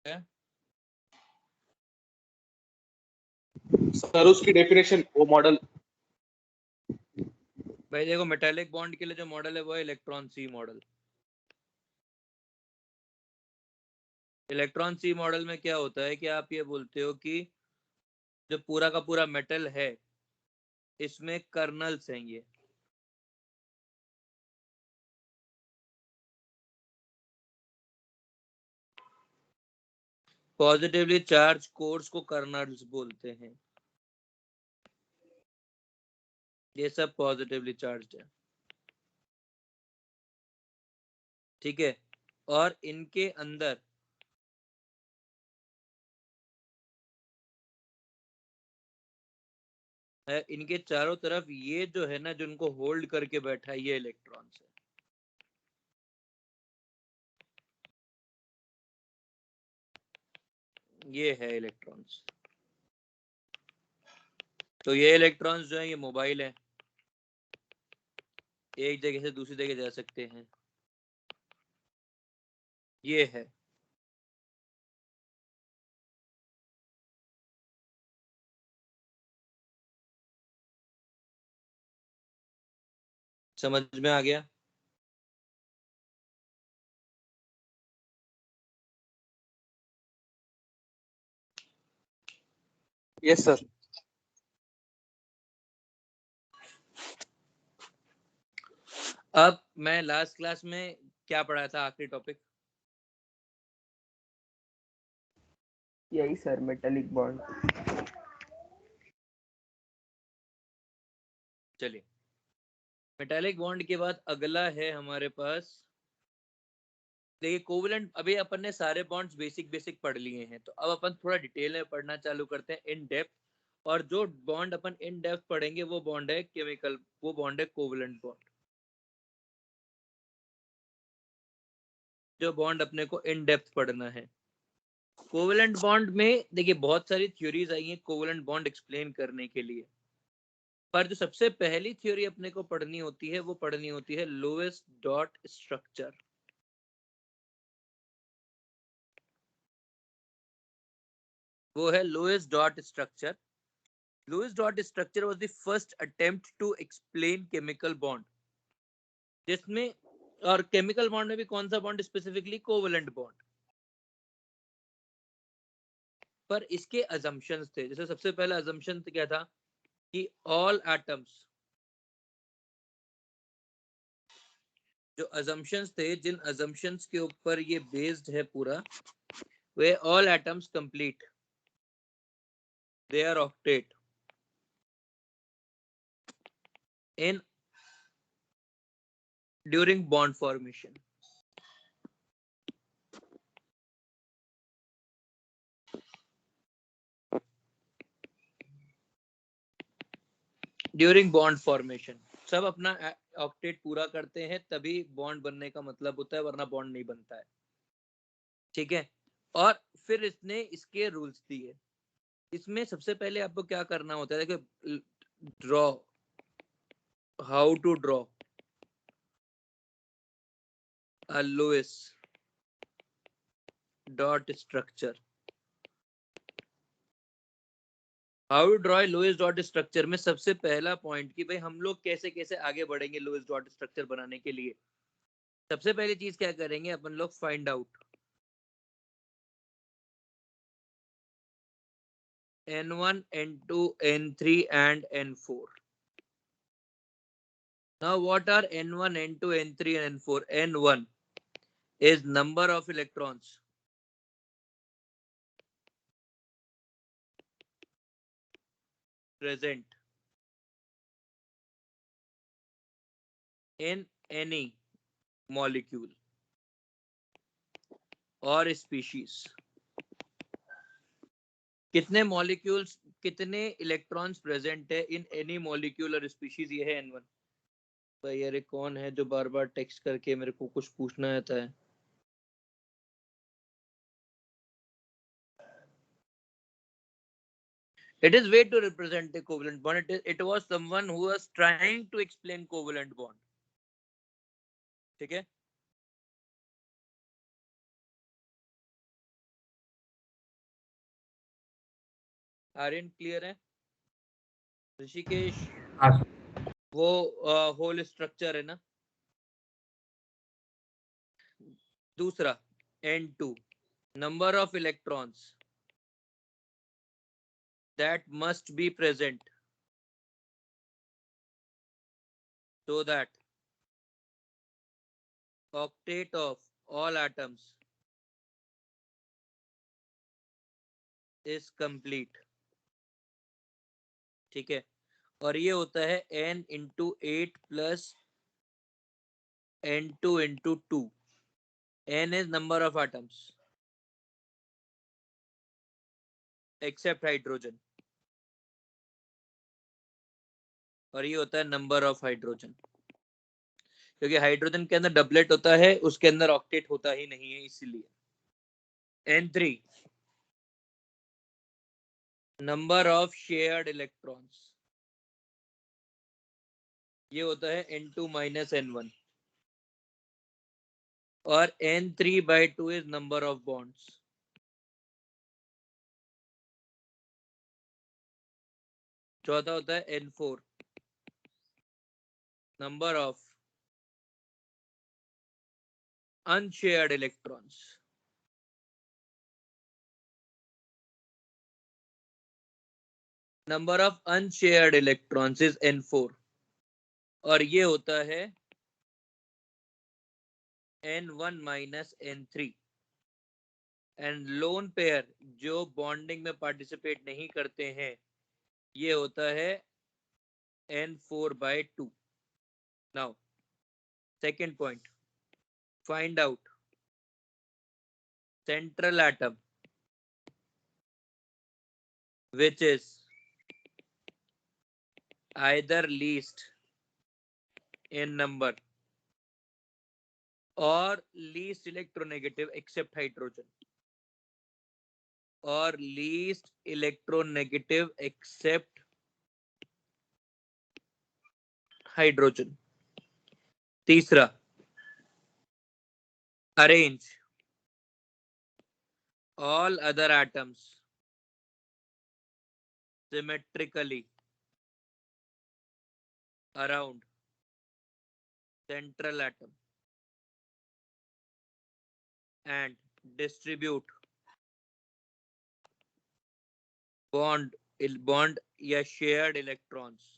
है सर उसकी डेफिनेशन, वो मॉडल। भाई देखो, मेटालिक बॉन्ड के लिए जो मॉडल है वो है इलेक्ट्रॉन सी मॉडल। इलेक्ट्रॉन सी मॉडल में क्या होता है कि आप ये बोलते हो कि जो पूरा का पूरा मेटल है इसमें कर्नल्स हैं, ये पॉजिटिवली चार्ज कोर्स को कर्नल्स बोलते हैं। ये सब पॉजिटिवली चार्ज है, ठीक है। और इनके अंदर है, इनके चारों तरफ ये जो है ना, जो इनको होल्ड करके बैठा है, ये इलेक्ट्रॉन्स है। ये है इलेक्ट्रॉन्स। तो ये इलेक्ट्रॉन्स जो है ये मोबाइल है, एक जगह से दूसरी जगह जा सकते हैं। ये है, समझ में आ गया? Yes sir. अब मैं लास्ट क्लास में क्या पढ़ाया था, आखिरी टॉपिक? यही सर, मेटालिक बॉन्ड। चलिए, मेटालिक बॉन्ड के बाद अगला है हमारे पास, देखिए कोवलेंट। अभी अपन ने सारे बॉन्ड्स बेसिक पढ़ लिए हैं, तो अब अपन थोड़ा डिटेल में पढ़ना चालू करते हैं, इन डेप्थ। और जो बॉन्ड अपन इन डेप्थ पढ़ेंगे वो बॉन्ड है केमिकल, वो बॉन्ड है कोवलेंट बॉन्ड। जो बॉन्ड अपने को इन डेप्थ पढ़ना है, कोवलेंट बॉन्ड में देखिए बहुत सारी थ्योरीज आई हैं कोवलेंट बॉन्ड एक्सप्लेन करने के लिए, पर जो सबसे पहली थ्योरी अपने को पढ़नी होती है वो पढ़नी होती है लोएस्ट डॉट स्ट्रक्चर। वो है lowest dot structure. Lewis dot structure was the first attempt to explain chemical bond, जिसमें, और केमिकल बॉन्ड में भी कौन सा बॉन्ड स्पेसिफिकली, कोवेलेंट बॉन्ड। पर इसके अजम्पशंस थे, जैसे सबसे पहला अजम्पशन क्या था कि ऑल एटम्स, जो अजम्पशंस थे, जिन अजम्पशंस के ऊपर ये बेस्ड है पूरा, we all atoms complete their octet in during bond formation. During bond formation सब अपना ऑक्टेट पूरा करते हैं, तभी बॉन्ड बनने का मतलब होता है, वरना बॉन्ड नहीं बनता है, ठीक है। और फिर इसने इसके रूल्स दिए। इसमें सबसे पहले आपको क्या करना होता है, देखो, draw, how to draw a Lewis dot structure. How to draw Lewis dot structure में सबसे पहला पॉइंट कि भाई हम लोग कैसे कैसे आगे बढ़ेंगे लुईस डॉट स्ट्रक्चर बनाने के लिए। सबसे पहली चीज क्या करेंगे अपन लोग, find out N1, N2, N3 and N4. Now what are N1, N2, N3 and N4? N1 is number of electrons present in any molecule or species. कितने मॉलिक्यूल्स, कितने इलेक्ट्रॉन्स प्रेजेंट है इन एनी मॉलिक्यूल और species, ये है N1। भाई अरे कौन है जो बार बार टेक्स्ट करके मेरे को कुछ पूछना आता है? It is way to represent a covalent bond. It was someone who was trying to explain covalent bond, ठीक है। आर्यन क्लियर है? ऋषिकेश, हाँ वो होल स्ट्रक्चर है ना। दूसरा N2, number of electrons that must be present so that octet of all atoms is complete। ठीक है, और ये होता है n into 8 plus n2 into 2। n is number of atoms except hydrogen, और ये होता है नंबर ऑफ हाइड्रोजन, क्योंकि हाइड्रोजन के अंदर डबलेट होता है, उसके अंदर ऑक्टेट होता ही नहीं है, इसीलिए। N3, number of shared electrons, ये होता है N2 माइनस N1, और N3/2 is number of bonds. चौथा होता है N4, number of unshared electrons। Number of unshared electrons is N4, और ये होता है N1 minus N3। And lone pair जो बॉन्डिंग में पार्टिसिपेट नहीं करते हैं, ये होता है N4/2। Now second point, find out central atom which is either least in number or least electronegative except hydrogen, or least electronegative except hydrogen। तीसरा, arrange all other atoms symmetrically around central atom and distribute bond या shared electrons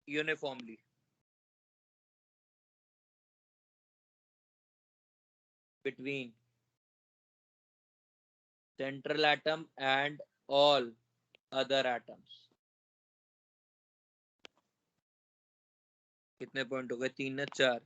uniformly between central atom and all other atoms। कितने point हो गए? 3 ना 4?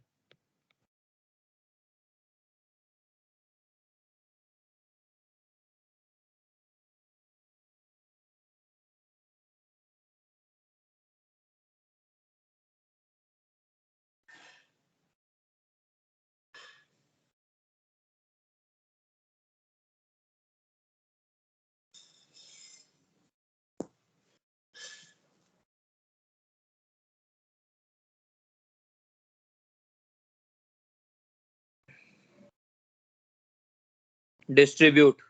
Distribute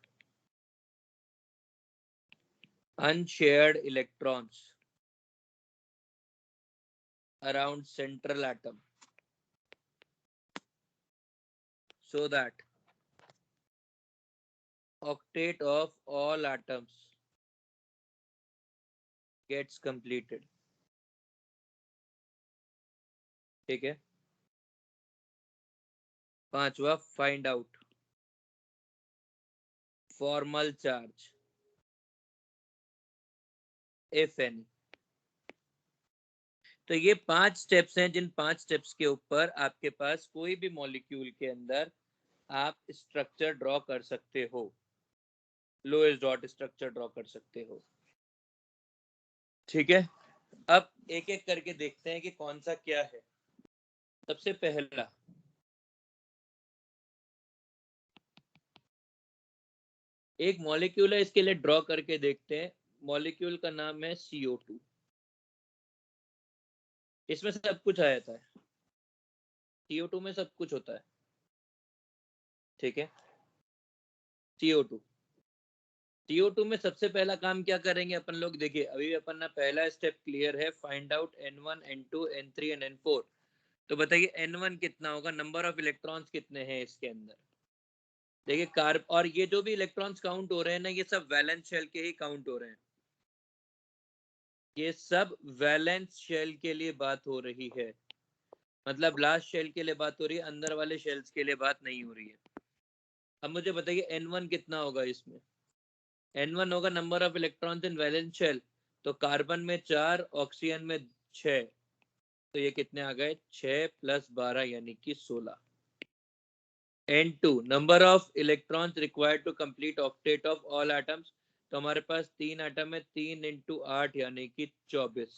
unshared electrons around central atom so that octet of all atoms gets completed। ठीक है, पांचवा, find out formal charge if any. तो ये 5 steps हैं, जिन 5 स्टेप्स के ऊपर आपके पास कोई भी मॉलिक्यूल के अंदर आप स्ट्रक्चर ड्रॉ कर सकते हो, लोएस्ट डॉट स्ट्रक्चर ड्रॉ कर सकते हो। ठीक है, अब एक एक करके देखते हैं कि कौन सा क्या है। सबसे पहला, एक मॉलिक्यूल है, इसके लिए ड्रॉ करके देखते हैं। मॉलिक्यूल का नाम है CO2। इसमें सब कुछ आ जाता है, CO2 में सब कुछ होता है। ठीक है, CO2 CO2 में सबसे पहला काम क्या करेंगे अपन लोग, देखिए अभी अपन ना पहला स्टेप क्लियर है, find out N1 N2 N3 and N4। तो बताइए N1 कितना होगा, नंबर ऑफ इलेक्ट्रॉन्स कितने हैं इसके अंदर। देखिए कार्ब, और ये जो भी इलेक्ट्रॉन्स काउंट हो रहे हैं ना, ये सब वैलेंस शेल के ही काउंट हो रहे हैं, ये सब वैलेंस शेल के लिए बात हो रही है, मतलब लास्ट शेल के लिए बात हो रही है, अंदर वाले शेल्स के लिए बात नहीं हो रही है। अब मुझे बताइए N1 कितना होगा इसमें। N1 होगा number of electrons in valence shell, तो कार्बन में 4, ऑक्सीजन में 6, तो ये कितने आ गए, 6 + 12 यानी कि 16। N2 number of electrons required to complete octet of all atoms, तो हमारे पास 3 एटम है, 3 × 8 यानी कि 24।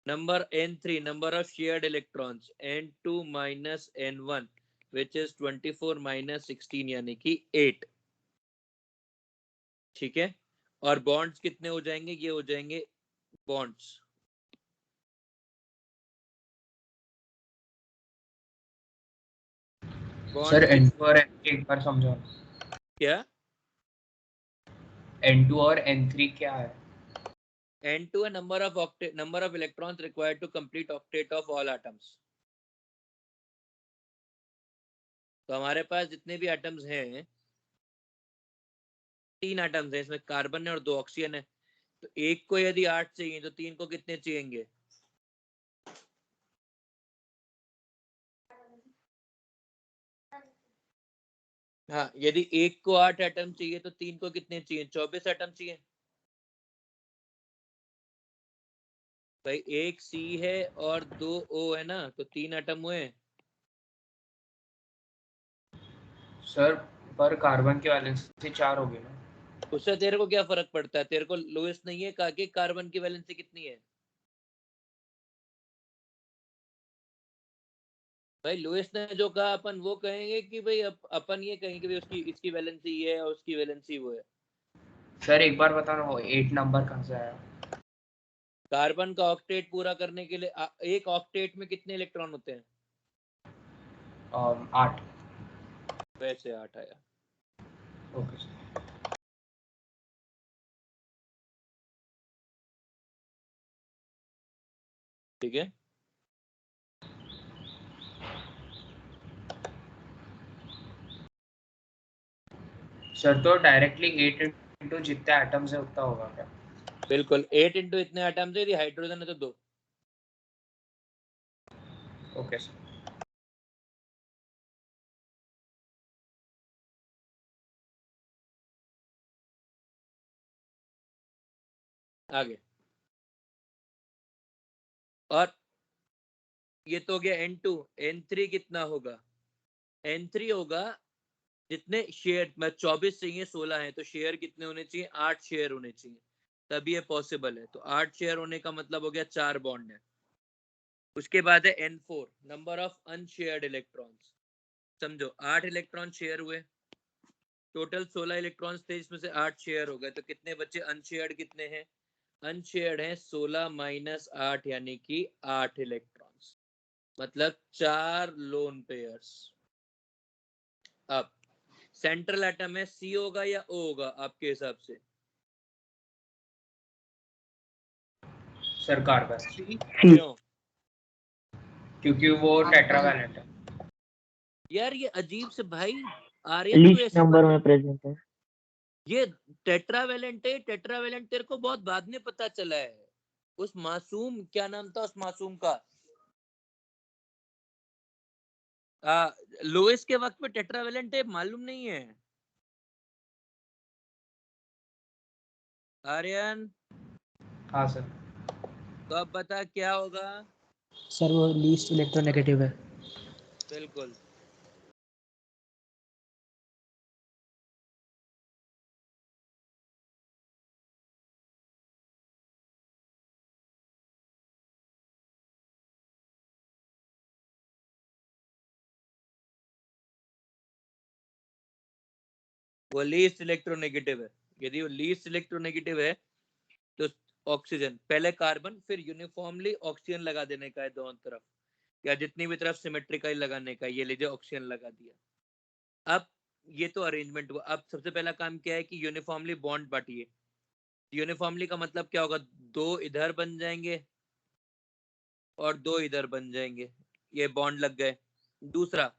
Number N3 number of shared electrons, N2 - N1 which is 24 - 16 यानी कि 8। ठीक है, और बॉन्ड्स कितने हो जाएंगे, ये हो जाएंगे बॉन्ड्स, सर बॉन्ड्स N2 और N3 एक बार समझाओ। क्या, N2 और N3 क्या है? N2 है number of electrons required to complete octet of all atoms. तो हमारे पास जितने भी एटम्स हैं, 3 एटम्स हैं, इसमें कार्बन है और 2 ऑक्सीजन है, तो एक को यदि 8 चाहिए तो 3 को कितने चाहिएंगे। हाँ, यदि एक को 8 एटम चाहिए तो 3 को कितने चाहिए, 24 एटम चाहिए। भाई एक C है और 2 O है ना, तो 3 एटम हुए। सर पर कार्बन की वैलेंसी 4 होगी ना? उससे तेरे को क्या फर्क पड़ता है, तेरे को लुईस नहीं है कहा कि कार्बन की वैलेंसी कितनी है। भाई लुईस ने जो कहा अपन वो कहेंगे कि भाई अपन ये कहेंगे कि भाई उसकी इसकी वैलेंसी ये है और उसकी वैलेंसी वो है। सर एक बार बताना, वो 8 नंबर कहाँ से आया? कार्बन का ऑक्टेट पूरा करने के लिए एक ऑक्टेट में कितने इलेक्ट्रॉन होते हैं, 8। वैसे 8 आया। Okay sir. ठीक है, सर तो डायरेक्टली 8 इंटू जितने एटम्स है उतना होगा क्या? बिल्कुल 8 इंटू इतने एटम्स है, यदि हाइड्रोजन है तो 2। Okay sir. आगे, और ये तो हो गया N2। N3 कितना होगा, N3 होगा जितने शेयर, मैं 24 चाहिए 16 है, तो शेयर कितने होने चाहिए, 8 शेयर होने चाहिए, तभी ये पॉसिबल है। तो 8 शेयर होने का मतलब हो गया 4 बॉन्ड है। उसके बाद है N4 number of unshared electrons, समझो 8 इलेक्ट्रॉन शेयर हुए, टोटल 16 इलेक्ट्रॉन्स थे, इसमें से 8 शेयर हो गए, तो कितने बच्चे अनशेयर्ड, कितने हैं अनशेयर्ड हैं, 16 - 8 यानी कि 8 इलेक्ट्रॉन्स, मतलब 4 लोन पेयर्स। अब सेंट्रल एटम है, C होगा या O होगा आपके हिसाब से। सर कार्बन, क्यों, क्योंकि वो टेट्रावैलेंट है। यार ये अजीब से भाई, आर्यन तू लीस्ट ऐसी नंबर बात, में प्रेजेंट है। ये टेट्रावेलेंट है, टेट्रावेलेंट तेरे को बहुत बाद में पता चला है। उस मासूम, क्या नाम था उस मासूम का, लुईस के वक्त में टेट्रावेलेंट है मालूम नहीं है। आर्यन, हाँ सर। तो अब बता क्या होगा। सर वो लीस्ट इलेक्ट्रोनेगेटिव है। बिल्कुल, वो लीस्ट इलेक्ट्रोनेगेटिव है। यदि वो लीस्ट इलेक्ट्रोनेगेटिव है तो ऑक्सीजन, पहले कार्बन फिर यूनिफॉर्मली ऑक्सीजन लगा देने का है दोनों तरफ, या जितनी भी तरफ सिमेट्रिकली लगाने का, ये लीजिए ऑक्सीजन लगा दिया। अब ये तो अरेंजमेंट हुआ। अब सबसे पहला काम क्या है कि यूनिफॉर्मली बॉन्ड बांटिए। यूनिफॉर्मली का मतलब क्या होगा, 2 इधर बन जाएंगे और 2 इधर बन जाएंगे, ये बॉन्ड लग गए। दूसरा,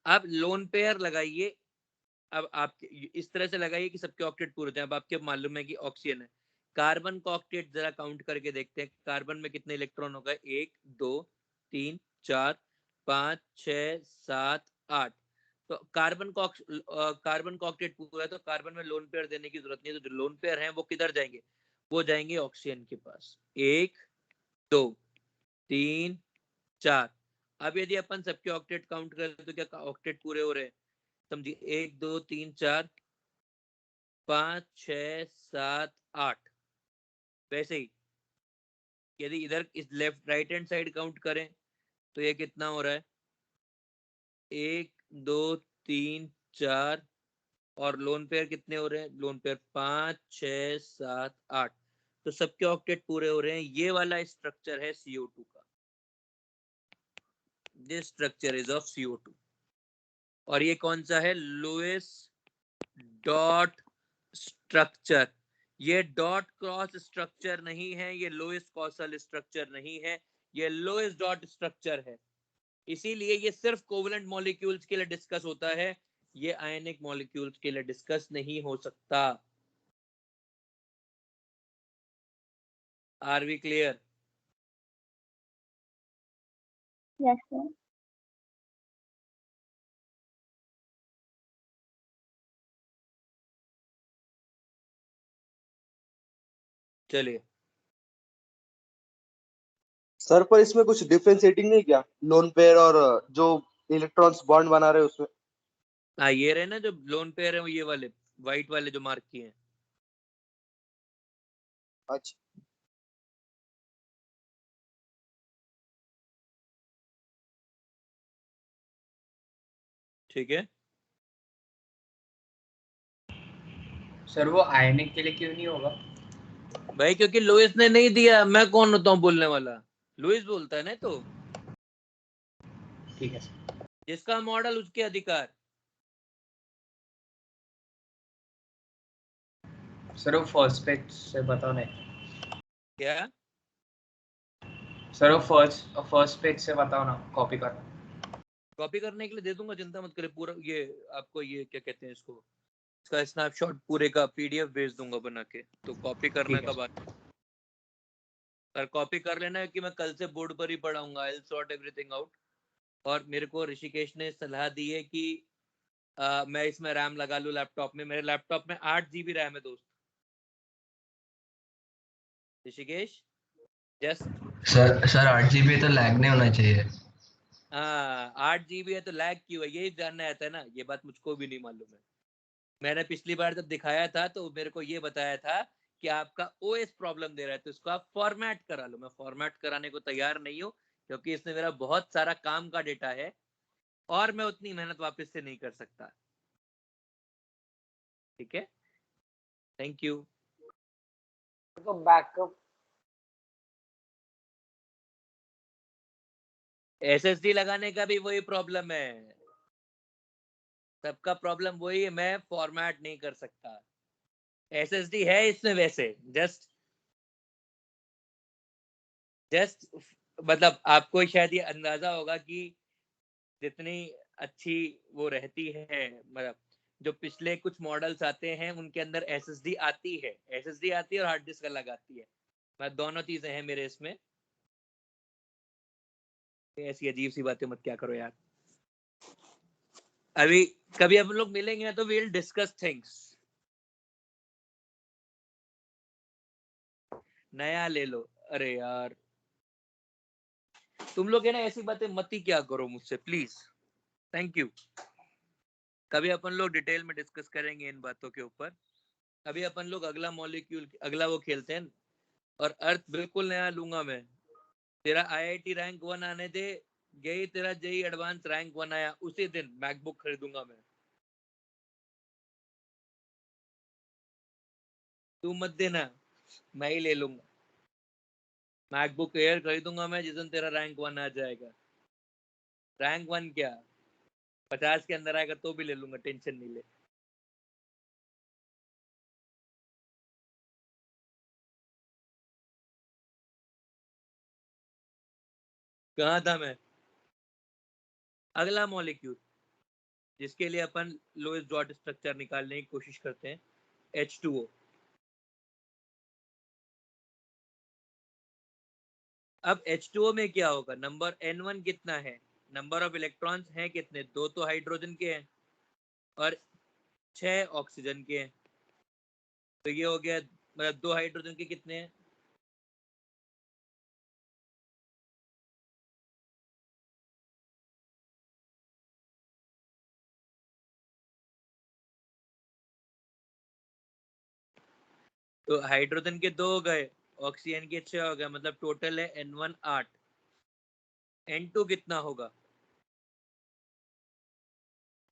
आप लोन पेयर लगाइए। अब आप इस तरह से लगाइए कि सबके ऑक्टेट पूरे हो जाए। अब आपके मालूम है कि ऑक्सीजन है, कार्बन का ऑक्टेट जरा काउंट करके देखते हैं। कार्बन में कितने इलेक्ट्रॉन हो गए, 1 2 3 4 5 6 7 8। तो कार्बन का ऑक्टेट पूरा है, तो कार्बन में लोन पेयर देने की जरूरत नहीं है। तो जो लोन पेयर हैं वो किधर जाएंगे, वो जाएंगे ऑक्सीजन के पास। 1 2 3 4। अब यदि अपन सबके ऑक्टेट काउंट करें तो क्या ऑक्टेट पूरे हो रहे हैं, समझिए 1 2 3 4 5 6 7 8। वैसे ही यदि इधर इस left right hand side count करें तो ये कितना हो रहा है, 1 2 3 4। और लोन पेयर कितने हो रहे हैं, लोन पेयर 5 6 7 8। तो सबके ऑक्टेट पूरे हो रहे हैं। ये वाला स्ट्रक्चर है CO2 का। This structure is of CO2। और ये कौन सा है, लुईस डॉट स्ट्रक्चर। ये डॉट क्रॉस स्ट्रक्चर नहीं है, ये लुईस कॉसल स्ट्रक्चर नहीं है, ये लुईस डॉट स्ट्रक्चर है। इसीलिए ये सिर्फ कोवलेंट मॉलिक्यूल्स के लिए डिस्कस होता है, ये आयनिक मॉलिक्यूल्स के लिए डिस्कस नहीं हो सकता। Are we clear? Yes, sir. चलिए, सर पर इसमें कुछ डिफरेंशिएटिंग नहीं क्या, लोन पेयर और जो इलेक्ट्रॉन्स बॉन्ड बना रहे हैं उसमें? हाँ ये रहे ना जो लोन पेयर है, वो ये वाले व्हाइट वाले जो मार्क किए हैं। अच्छा, ठीक है, सर वो आयनिक के लिए क्यों नहीं होगा? भाई क्योंकि लुईस ने नहीं दिया, मैं कौन होता हूँ बोलने वाला, लुईस बोलता है ना। तो ठीक है सर। जिसका मॉडल उसके अधिकार। सर वो फर्स्ट पेज से बताओ ना। क्या, सर वो फर्स्ट पेज से बताओ ना, कॉपी करना। कॉपी करने के लिए दे दूंगा, चिंता मत करे। पूरा ये आपको ये क्या कहते हैं इसको, इसका स्नैपशॉट पूरे का PDF भेज दूंगा बना के। तो कॉपी करने ठीक का है बात, पर कॉपी कर लेना है कि मैं कल से बोर्ड पर ही पढ़ाऊंगा। I will sort everything out. और मेरे को ऋषिकेश ने सलाह दी है कि मैं इसमें रैम लगा लूं लैपटॉप में। मेरे लैपटॉप में 8 GB रैम है दोस्त। ऋषिकेश, जस्ट सर 8 GB तो लैग नहीं होना चाहिए। हाँ 8 GB है तो लैग क्यों है, यही जानना आता है ना। ये बात मुझको भी नहीं मालूम है। मैंने पिछली बार जब दिखाया था तो मेरे को ये बताया था कि आपका OS प्रॉब्लम दे रहा है, तो इसको आप फॉर्मेट करा लो। मैं फॉर्मेट कराने को तैयार नहीं हूँ, क्योंकि इसमें मेरा बहुत सारा काम का डेटा है और मैं उतनी मेहनत वापस से नहीं कर सकता। ठीक है, थैंक यू। तो बैकअप SSD लगाने का भी वही प्रॉब्लम है, सबका प्रॉब्लम वही है, मैं फॉर्मेट नहीं कर सकता। SSD है इसमें वैसे, जस्ट मतलब आपको शायद ये अंदाजा होगा कि जितनी अच्छी वो रहती है, मतलब जो पिछले कुछ मॉडल्स आते हैं उनके अंदर SSD आती है, SSD आती है और हार्ड डिस्क अलग आती है। मैं दोनों चीजें हैं मेरे इसमें। ऐसी अजीब सी बातें मत क्या करो यार। अभी कभी हम लोग मिलेंगे ना तो वी विल डिस्कस थिंग्स। नया ले लो, अरे यार तुम लोग है ना ऐसी बातें मत ही क्या करो मुझसे प्लीज। Thank you. कभी अपन लोग डिटेल में डिस्कस करेंगे इन बातों के ऊपर। अभी अपन लोग अगला मॉलिक्यूल, अगला वो खेलते हैं। और अर्थ बिल्कुल नया लूंगा मैं। तेरा IIT रैंक 1 आने दे, यही तेरा JEE एडवांस रैंक 1 आया उसी दिन मैकबुक खरीदूंगा मैं। तू मत देना, मैं ही ले लूंगा। मैकबुक एयर खरीदूंगा मैं जिस दिन तेरा रैंक 1 आ जाएगा। रैंक 1 क्या, 50 के अंदर आएगा तो भी ले लूंगा, टेंशन नहीं ले। कहाँ था मैं? अगला मॉलिक्यूल जिसके लिए अपन लोएस्ट डॉट स्ट्रक्चर निकालने की कोशिश करते हैं, H2O। अब H2O में क्या होगा, नंबर N1 कितना है, नंबर ऑफ इलेक्ट्रॉन्स हैं कितने, 2 तो हाइड्रोजन के हैं और 6 ऑक्सीजन के हैं। तो ये हो गया, मतलब 2 हाइड्रोजन के कितने हैं, तो हाइड्रोजन के 2 हो गए, ऑक्सीजन के 6 हो गए, मतलब टोटल है N1 8। N2 कितना होगा,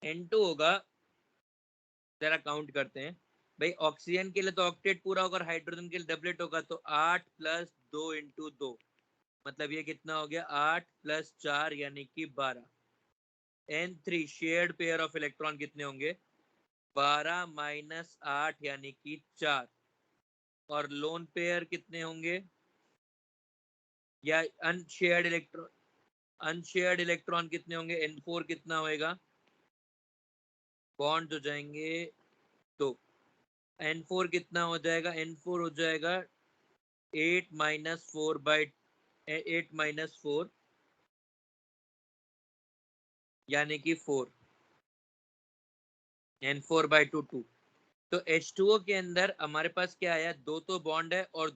N2 होगा, जरा काउंट करते हैं भाई। ऑक्सीजन के लिए तो ऑक्टेट पूरा होगा, हाइड्रोजन के लिए डबलेट होगा, तो 8 + 2 × 2, मतलब ये कितना हो गया, 8 + 4 यानी कि 12। N3 shared pair of electron कितने होंगे, 12 - 8 यानी कि 4। और लोन पेयर कितने होंगे, या अनशेयर्ड इलेक्ट्रॉन कितने होंगे, N4 कितना होएगा, बॉन्ड हो जाएंगे तो N4 कितना हो जाएगा, N4 हो जाएगा 8 - 4 यानी कि 4, N4/2 2। तो H2O के अंदर हमारे पास क्या आया, 2 तो बॉन्ड है और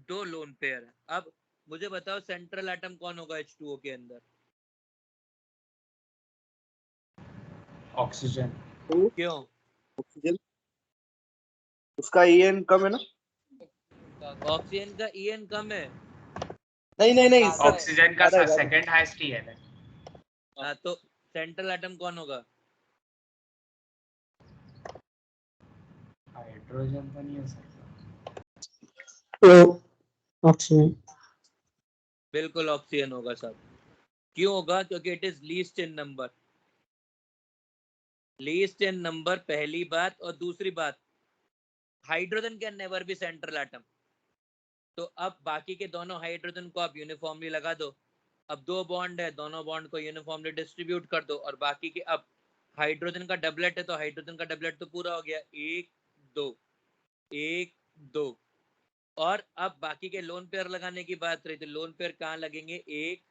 2 लोन पेयर है। अब मुझे बताओ सेंट्रल एटम कौन होगा H2O के अंदर, ऑक्सीजन। क्यों? ऑक्सीजन, उसका EN कम है ना? ऑक्सीजन का EN कम है। नहीं सर, ऑक्सीजन का ज्यादा है। सेकंड हाईएस्ट ही है। हाँ, तो सेंट्रल एटम कौन होगा, हाइड्रोजन तो नहीं हो सकता। ऑक्सीजन। बिल्कुल ऑक्सीजन होगा साहब। क्यों होगा, क्योंकि it is least in number. Least in number पहली बात, और दूसरी बात, hydrogen can never be central atom. तो अब बाकी के दोनों हाइड्रोजन को आप यूनिफॉर्मली लगा दो। अब 2 बॉन्ड है, दोनों बॉन्ड को यूनिफॉर्मली डिस्ट्रीब्यूट कर दो, और बाकी के, अब हाइड्रोजन का डबलेट है तो हाइड्रोजन का डबलेट तो पूरा हो गया, 1 2 1 2। और अब बाकी के लोन पेयर लगाने की बात रही, तो लोन पेयर कहाँ लगेंगे, 1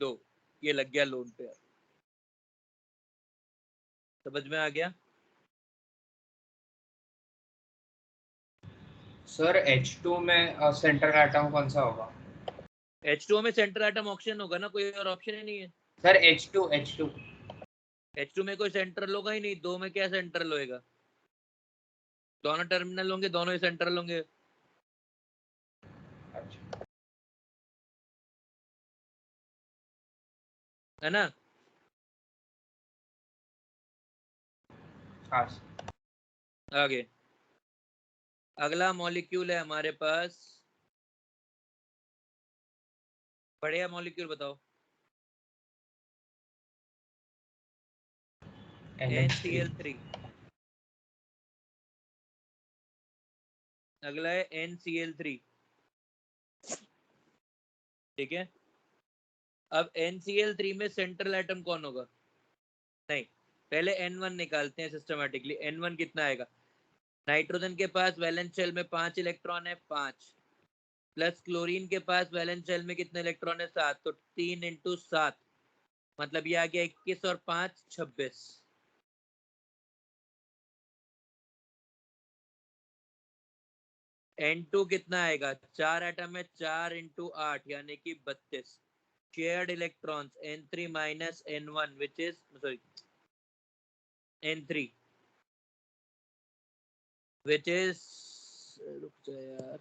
2, ये लग गया लोन पेयर। समझ में आ गया? सर H2 में सेंट्रल एटम कौन सा होगा? H2O में सेंट्रल एटम ऑक्सीजन होगा ना, कोई और ऑप्शन ही नहीं है। सर H2 H2 में कोई सेंट्रल होगा ही नहीं, 2 में क्या सेंट्रल होएगा, दोनों टर्मिनल होंगे, दोनों ही सेंट्रल होंगे। अच्छा, है ना? हाँ। आगे अगला मॉलिक्यूल है हमारे पास, बढ़िया मॉलिक्यूल बताओ, NCl3। अगला है NCl3, ठीक है। अब NCl3 में सेंट्रल एटम कौन होगा, नहीं, पहले N1 निकालते हैं सिस्टमैटिकली। N1 कितना आएगा, नाइट्रोजन के पास वैलेंस शेल में 5 इलेक्ट्रॉन है, 5 प्लस क्लोरीन के पास वैलेंस शेल में कितने इलेक्ट्रॉन है, 7, तो 3 × 7, मतलब ये आ गया 21 और 5 26। N2 कितना आएगा, 4 एटम है, 4 × 8 यानी कि 32 shared electrons, N3 - N1 which is sorry N3 which is, रुक जा यार,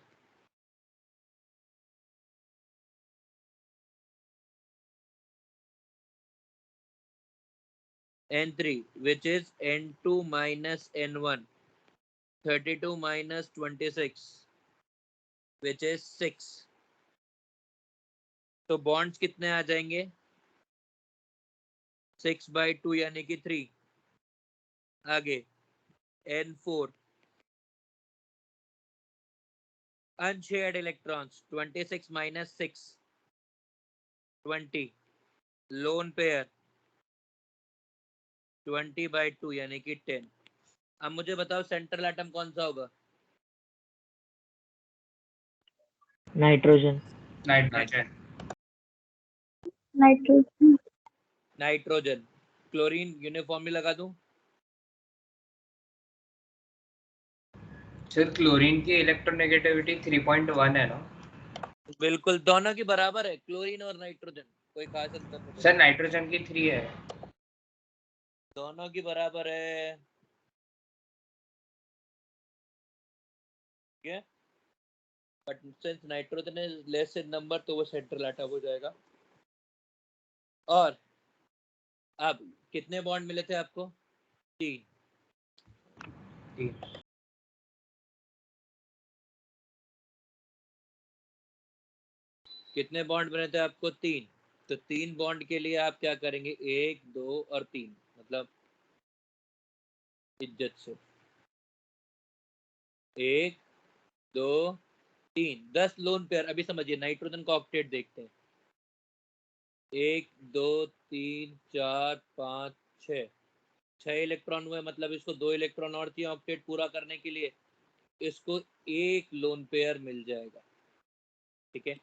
N3 which is N2 - N1, 32 - 26 which is 6। तो बॉन्ड्स कितने आ जाएंगे, 6/2 यानी कि 3। आगे N4 unshared electrons 26 minus 6 20 lone pair 20/2 यानी कि 10। अब मुझे बताओ सेंट्रल एटम कौन सा होगा? Nitrogen. Nitrogen. Nitrogen. Nitrogen. Chlorine uniformly लगा दूं? सर क्लोरीन की इलेक्ट्रोनेगेटिविटी 3.1 है ना? बिल्कुल, दोनों की बराबर है, क्लोरीन और नाइट्रोजन, कोई खास अंतर नहीं। सर नाइट्रोजन की 3 है। दोनों की बराबर है। ठीक है, but since nitrogen is less in number तो वो सेंट्रल एटम हो जाएगा। और अब कितने बॉन्ड मिले थे आपको? 3। कितने बॉन्ड बने थे आपको? 3। तो 3 बॉन्ड के लिए आप क्या करेंगे? 1 2 और 3, मतलब इज्जत से 1 2 3 10 लोन पेयर। अभी समझिए नाइट्रोजन का ऑक्टेट देखते हैं। 1 2 3 4 5 6 इलेक्ट्रॉन हुए, मतलब इसको 2 इलेक्ट्रॉन और चाहिए ऑक्टेट पूरा करने के लिए। इसको एक लोन पेयर मिल जाएगा। ठीक है,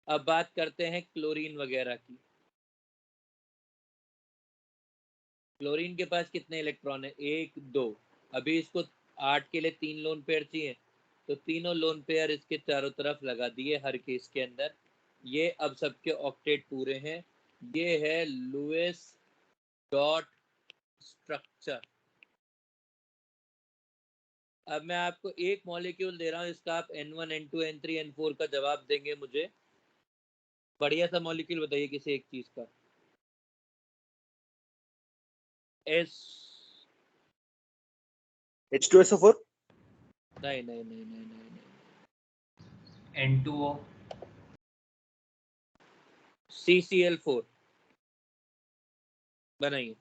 अब बात करते हैं क्लोरीन वगैरह की। क्लोरीन के पास कितने इलेक्ट्रॉन है? 1 2। अभी इसको 8 के लिए 3 लोन पेयर चाहिए, तो तीनों लोन पेयर इसके चारों तरफ लगा दिए हर केस के अंदर। ये अब सबके ऑक्टेट पूरे हैं। ये है लुईस डॉट स्ट्रक्चर। अब मैं आपको एक मॉलिक्यूल दे रहा हूँ, इसका आप N1 N2 N3 N4 का जवाब देंगे मुझे। बढ़िया सा मॉलिक्यूल बताइए किसी एक चीज का। S H2SO4। नहीं नहीं नहीं नहीं नहीं नहीं। N2O। CCl4 बनाइए।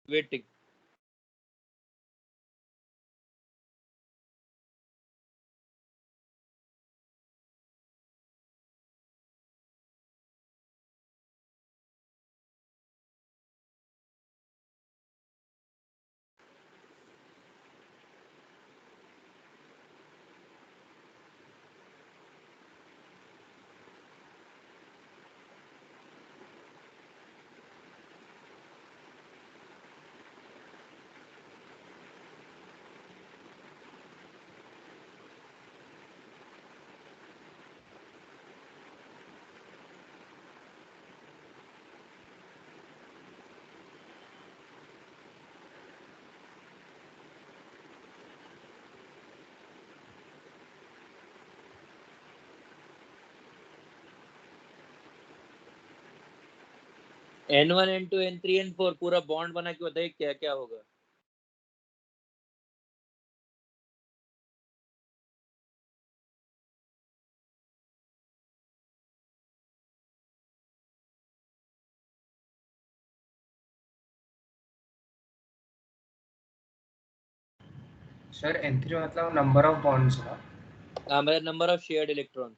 Waiting. N1 N2 N3 N4 पूरा बॉन्ड बना के बताइए क्या क्या होगा। सर N3 मतलब नंबर ऑफ बॉन्ड्स ना? हाँ, मतलब नंबर ऑफ शेयर्ड इलेक्ट्रॉन।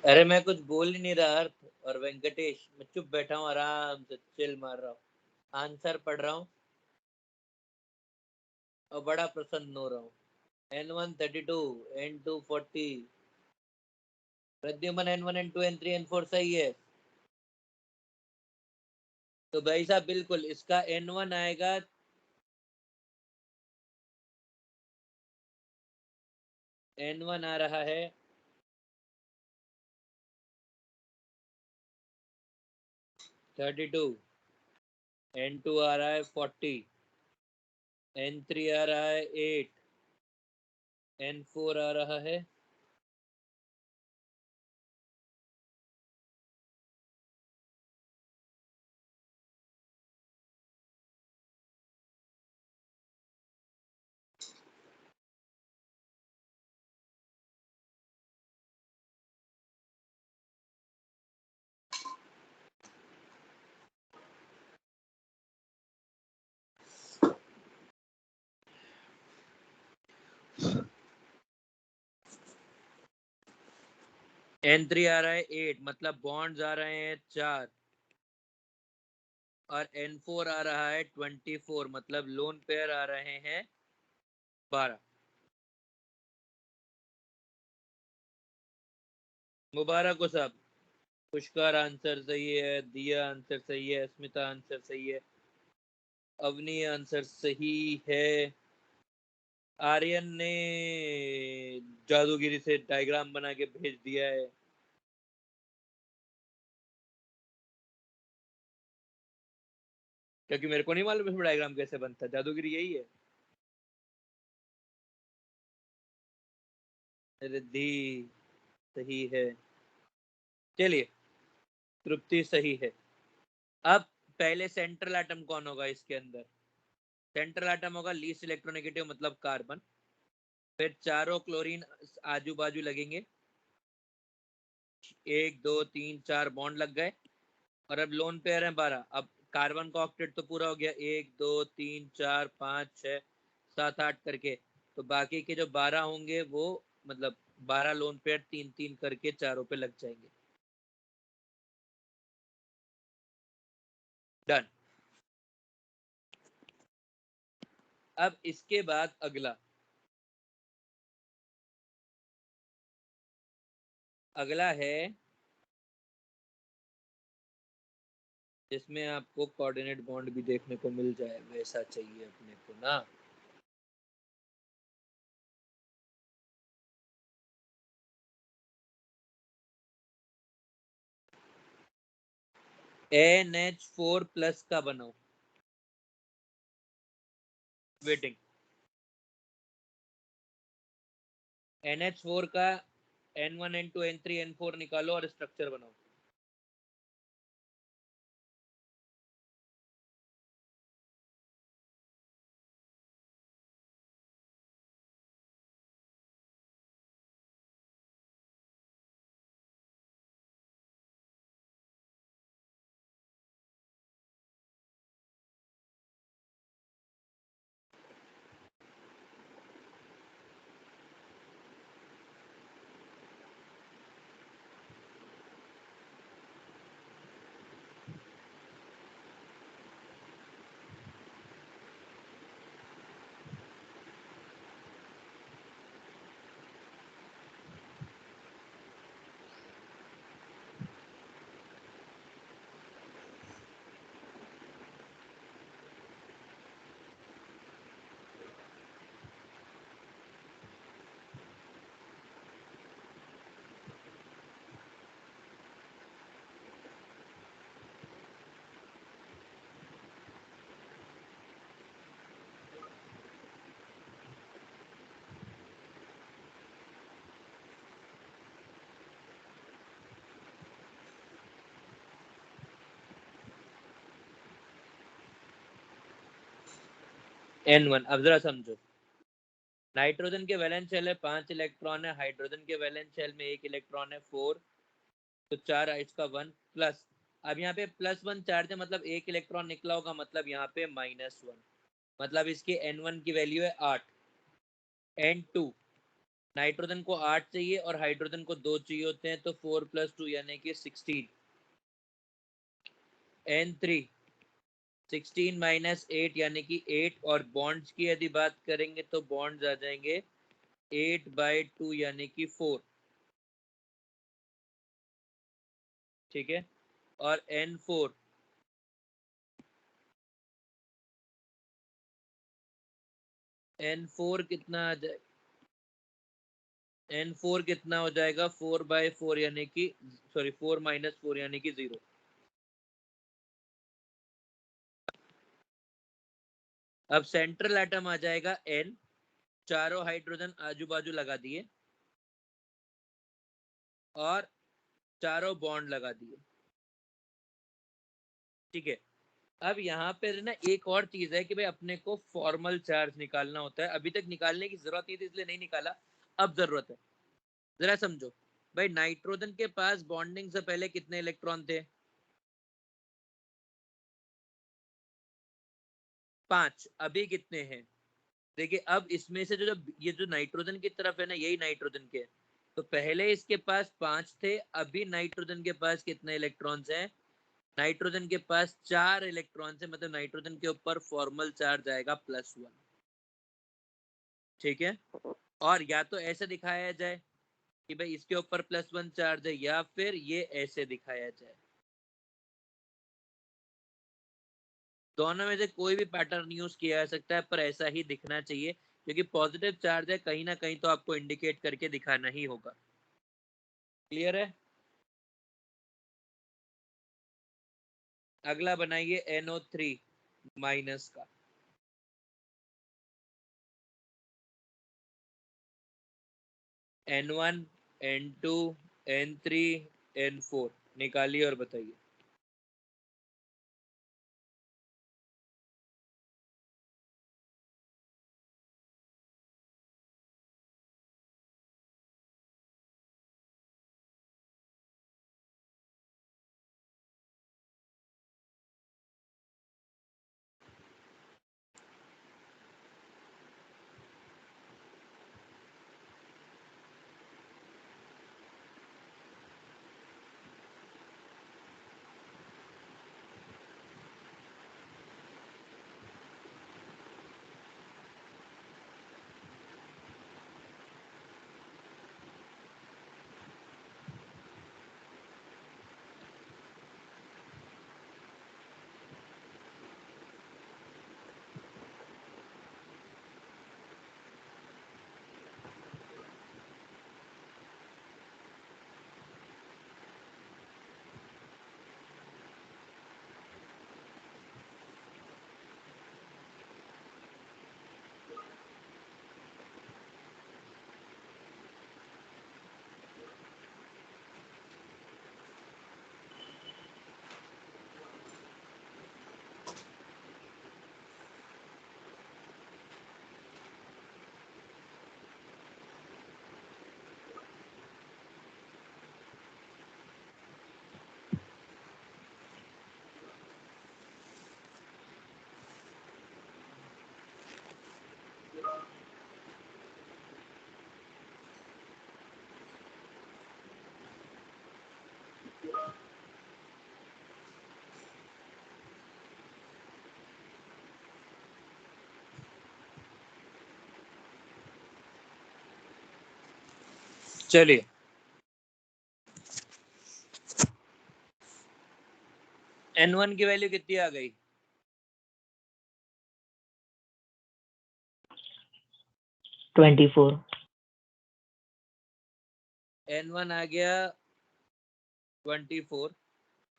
अरे मैं कुछ बोल ही नहीं रहा अर्थ और वेंकटेश, मैं चुप बैठा हूँ, आराम से चिल मार रहा हूँ, आंसर पढ़ रहा हूँ और बड़ा प्रसन्न हो रहा हूँ। N1 32, N2 40, Pradyuman N1 N2 N3 N4 सही है। तो भाई साहब बिल्कुल इसका N1 आएगा N1 आ रहा है 32, N2 आ रहा है 40, N3 आ रहा है 8, N4 आ रहा है N3 आ रहा है 8, मतलब बॉन्ड्स आ रहे हैं 4, और N4 आ रहा है 24, मतलब लोन पेयर आ रहे हैं 12। मुबारक हो साहब, पुष्कर आंसर सही है, दिया आंसर सही है, अस्मिता आंसर सही है, अवनी आंसर सही है, आर्यन ने जादूगिरी से डायग्राम बना के भेज दिया है। क्योंकि मेरे को नहीं मालूम इसमें डायग्राम कैसे बनता है, जादूगिरी यही है। रिद्धि सही है, चलिए तृप्ति सही है। अब पहले सेंट्रल एटम कौन होगा इसके अंदर? सेंट्रल एटम होगा लीस्ट इलेक्ट्रोनेगेटिव, मतलब कार्बन। फिर चारों क्लोरीन आजू बाजू लगेंगे, 1 2 3 4 बॉन्ड लग गए, और अब लोन पेयर है 12। अब कार्बन का ऑक्टेट तो पूरा हो गया, 1 2 3 4 5 6 7 8 करके, तो बाकी के जो 12 होंगे वो मतलब 12 लोन पेयर 3 3 करके चारों पे लग जाएंगे। डन। अब इसके बाद अगला है जिसमें आपको कोऑर्डिनेट बॉन्ड भी देखने को मिल जाए, वैसा चाहिए अपने को ना। NH4+ का बनाओ, वेटिंग। NH4 का N1 N2 N3 N4 निकालो और स्ट्रक्चर बनाओ। N1, अब जरा समझो, नाइट्रोजन के वैलेंस शेल है 5 इलेक्ट्रॉन है, हाइड्रोजन के वैलेंस शेल में 1 इलेक्ट्रॉन है 4, तो 4 इसका 1 प्लस। अब यहाँ पे +1 चार्ज है, मतलब 1 इलेक्ट्रॉन निकला होगा, मतलब यहाँ पे -1, मतलब इसकी N1 की वैल्यू है 8। N2, नाइट्रोजन को 8 चाहिए और हाइड्रोजन को 2 चाहिए होते हैं, तो 4 + 2 यानी कि 16 N3 16 - 8 यानी कि 8, और बॉन्ड्स की यदि बात करेंगे तो बॉन्ड्स आ जाएंगे 8/2 यानी कि 4, ठीक है। और N4 कितना आ जाए, N4 कितना हो जाएगा 4/4 यानी कि 4 - 4 यानी कि 0। अब सेंट्रल एटम आ जाएगा N, चारों हाइड्रोजन आजू बाजू लगा दिए और चारों बॉन्ड लगा दिए, ठीक है। अब यहाँ पे ना एक और चीज है कि भाई अपने को फॉर्मल चार्ज निकालना होता है, अभी तक निकालने की जरूरत नहीं थी इसलिए नहीं निकाला, अब जरूरत है। जरा समझो भाई, नाइट्रोजन के पास बॉन्डिंग से पहले कितने इलेक्ट्रॉन थे? 5। अभी कितने हैं? देखिए अब इसमें से जो ये जो नाइट्रोजन की तरफ है ना, यही नाइट्रोजन के है, तो पहले इसके पास 5 थे, अभी नाइट्रोजन के पास कितने इलेक्ट्रॉन्स हैं? नाइट्रोजन के पास 4 इलेक्ट्रॉन्स हैं, मतलब नाइट्रोजन के ऊपर फॉर्मल चार्ज आएगा +1, ठीक है। और या तो ऐसे दिखाया जाए कि भाई इसके ऊपर +1 चार्ज है, या फिर ये ऐसे दिखाया जाए, दोनों में से कोई भी पैटर्न यूज किया जा सकता है, पर ऐसा ही दिखना चाहिए क्योंकि पॉजिटिव चार्ज है, कहीं ना कहीं तो आपको इंडिकेट करके दिखाना ही होगा। क्लियर है? अगला बनाइए NO3 माइनस का। N1 N2 N3 N4 निकालिए और बताइए। चलिए N1 की वैल्यू कितनी आ गई? 24। N1 आ गया 24,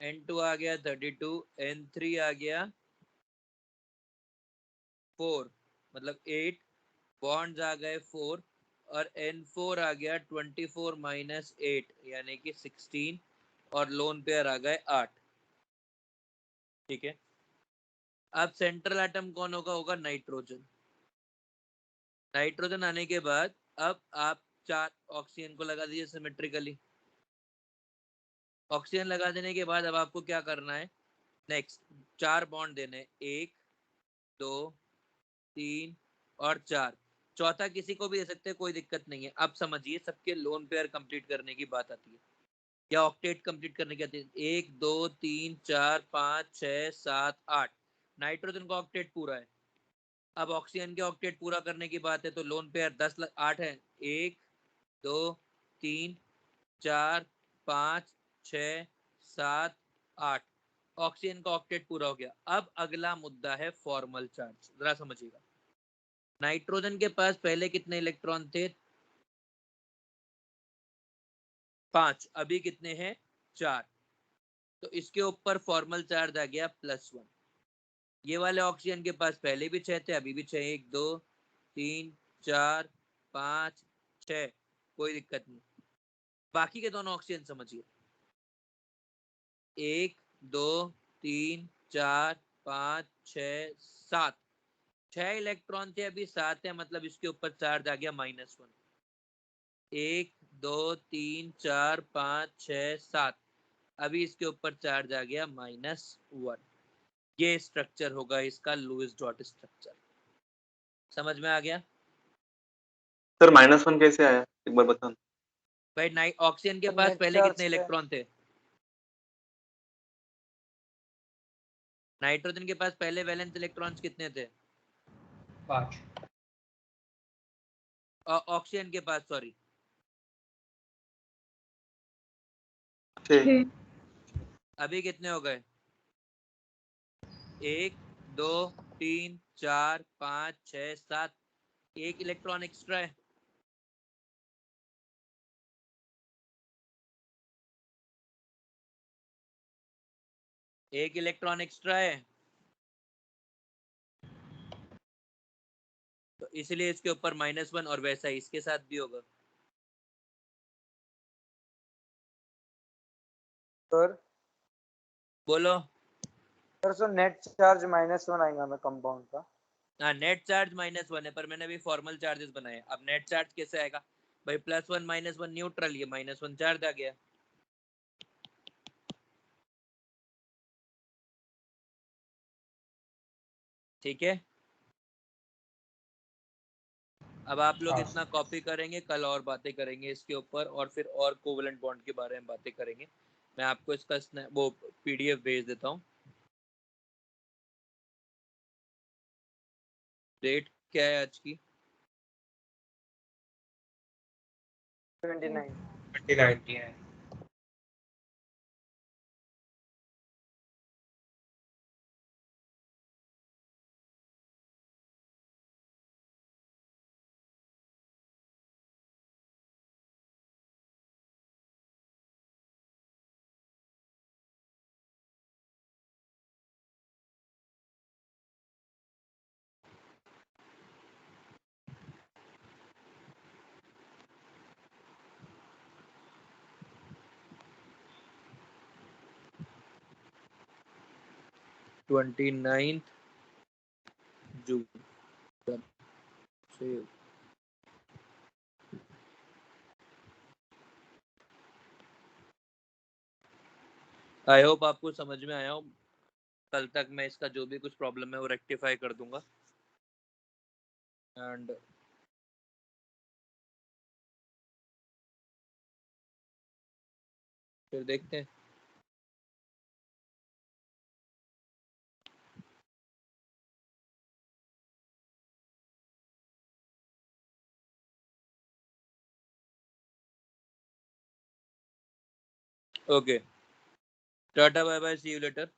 N2 आ गया 32, N3 आ गया 4 मतलब 8, बॉन्ड्स आ गए 4, और N4 आ गया 24 - 8 यानी कि 16, और लोन पेयर आ गए 8, ठीक है। अब सेंट्रल एटम कौन होगा? होगा नाइट्रोजन। नाइट्रोजन आने के बाद अब आप 4 ऑक्सीजन को लगा दीजिए सिमेट्रिकली। ऑक्सीजन लगा देने के बाद अब आपको क्या करना है? नेक्स्ट 4 बॉन्ड देने, 1 2 3 और 4। चौथा किसी को भी दे सकते हैं, कोई दिक्कत नहीं है। अब समझिए सबके लोन पेयर कंप्लीट करने की बात आती है या ऑक्टेट कंप्लीट करने की आती है। 1 2 3 4 5 6 7 8 नाइट्रोजन का ऑक्टेट पूरा है। अब ऑक्सीजन के ऑक्टेट पूरा करने की बात है तो लोन पेयर 8 है। 1 2 3 4 5 6 7 8 ऑक्सीजन का ऑक्टेट पूरा हो गया। अब अगला मुद्दा है फॉर्मल चार्ज। जरा समझिएगा, नाइट्रोजन के पास पहले कितने इलेक्ट्रॉन थे? 5। अभी कितने हैं? 4। तो इसके ऊपर फॉर्मल चार्ज आ गया +1। ये वाले ऑक्सीजन के पास पहले भी 6 थे, अभी भी 6। 1 2 3 4 5 6, कोई दिक्कत नहीं। बाकी के दोनों ऑक्सीजन समझिए, 1 2 3 4 5 6 7, 6 इलेक्ट्रॉन थे, अभी 7 है, मतलब इसके ऊपर चार्ज आ गया -1। 1 2 3 4 5 6 7, अभी इसके ऊपर चार्ज आ गया -1। ये स्ट्रक्चर होगा इसका लुईस डॉट स्ट्रक्चर। समझ में आ गया? सर -1 कैसे आया, एक बार बताना। भाई ऑक्सीजन के तो पास नेट पहले चार्ज कितने क्या है? इलेक्ट्रॉन थे? नाइट्रोजन के पास पहले वैलेंस इलेक्ट्रॉन्स कितने थे? 5। ऑक्सीजन के पास, सॉरी, 6। अभी कितने हो गए? 1 2 3 4 5 6 7, एक इलेक्ट्रॉन एक्स्ट्रा है। एक इलेक्ट्रॉन एक्स्ट्रा है, तो इसलिए इसके ऊपर -1, और वैसा ही इसके साथ भी होगा। सर बोलो। सर सो नेट चार्ज -1 आएगा ना कंपाउंड का? हाँ, नेट चार्ज -1 है, पर मैंने अभी फॉर्मल चार्जेस बनाए। अब नेट चार्ज कैसे आएगा भाई? +1 -1 न्यूट्रल, ये -1 चार्ज आ गया। ठीक है, अब आप लोग हाँ इतना कॉपी करेंगे, कल और बातें करेंगे इसके ऊपर, और फिर और कोवेलेंट बॉन्ड के बारे में बातें करेंगे। मैं आपको इसका वो PDF भेज देता हूँ। डेट क्या है आज की? 29। 29। -29 जून से। आई होप आपको समझ में आया हो। कल तक मैं इसका जो भी कुछ प्रॉब्लम है वो रेक्टिफाई कर दूंगा। एंड फिर देखते हैं। Okay, tata bye bye, see you letter.